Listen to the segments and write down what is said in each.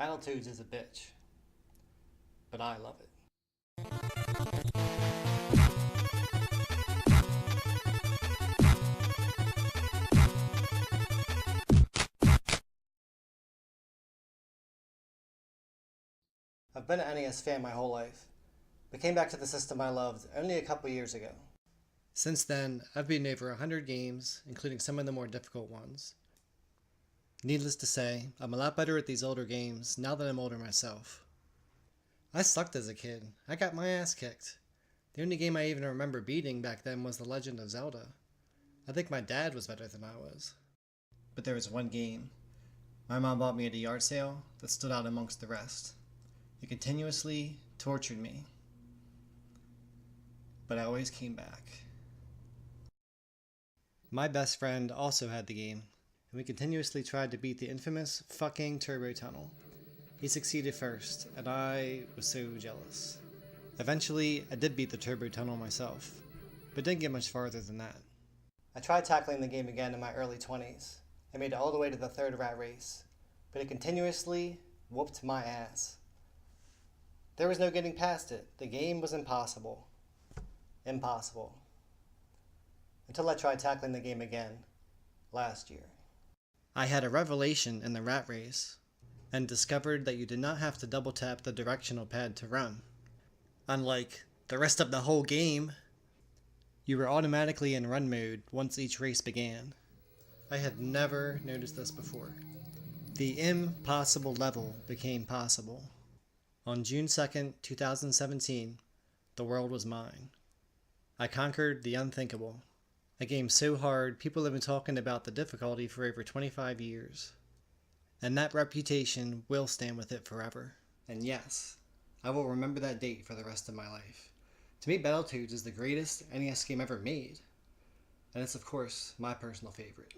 Battletoads is a bitch, but I love it. I've been an NES fan my whole life, but came back to the system I loved only a couple years ago. Since then, I've beaten over 100 games, including some of the more difficult ones. Needless to say, I'm a lot better at these older games now that I'm older myself. I sucked as a kid. I got my ass kicked. The only game I even remember beating back then was The Legend of Zelda. I think my dad was better than I was. But there was one game my mom bought me at a yard sale that stood out amongst the rest. It continuously tortured me, but I always came back. My best friend also had the game, and we continuously tried to beat the infamous fucking turbo tunnel. He succeeded first, and I was so jealous. Eventually, I did beat the turbo tunnel myself, but didn't get much farther than that. I tried tackling the game again in my early 20s. I made it all the way to the third rat race, but it continuously whooped my ass. There was no getting past it. The game was impossible. Impossible. Until I tried tackling the game again last year. I had a revelation in the rat race and discovered that you did not have to double tap the directional pad to run. Unlike the rest of the whole game, you were automatically in run mode once each race began. I had never noticed this before. The impossible level became possible. On June 2nd, 2017, the world was mine. I conquered the unthinkable. A game so hard, people have been talking about the difficulty for over 25 years. And that reputation will stand with it forever. And yes, I will remember that date for the rest of my life. To me, Battletoads is the greatest NES game ever made. And it's of course my personal favorite.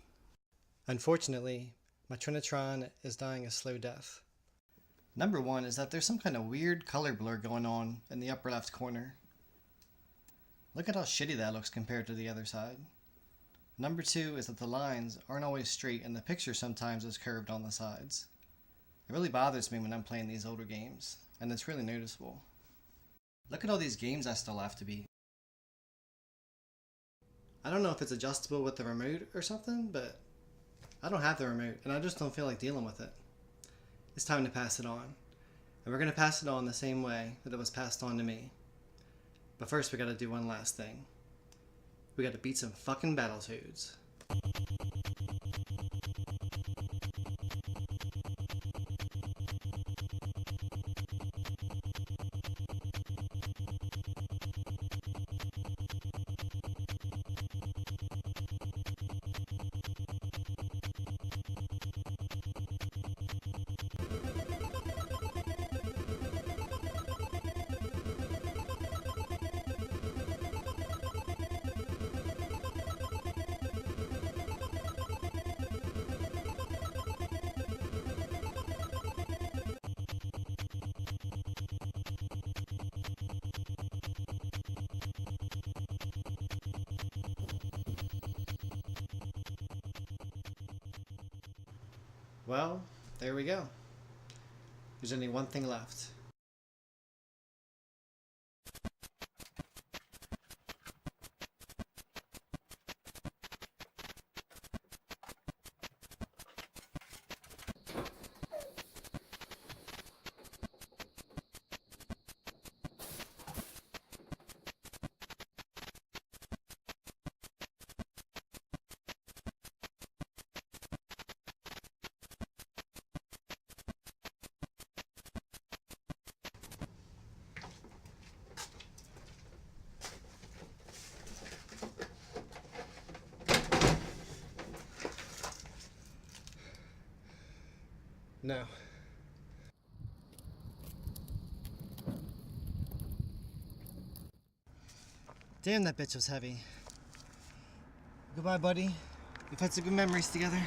Unfortunately, my Trinitron is dying a slow death. Number one is that there's some kind of weird color blur going on in the upper left corner. Look at how shitty that looks compared to the other side. Number two is that the lines aren't always straight and the picture sometimes is curved on the sides. It really bothers me when I'm playing these older games, and it's really noticeable. Look at all these games I still have to beat. I don't know if it's adjustable with the remote or something, but I don't have the remote and I just don't feel like dealing with it. It's time to pass it on. And we're going to pass it on the same way that it was passed on to me. But first we gotta do one last thing. We gotta beat some fucking Battletoads. Well, there we go. There's only one thing left. No. Damn, that bitch was heavy. Goodbye, buddy. We've had some good memories together.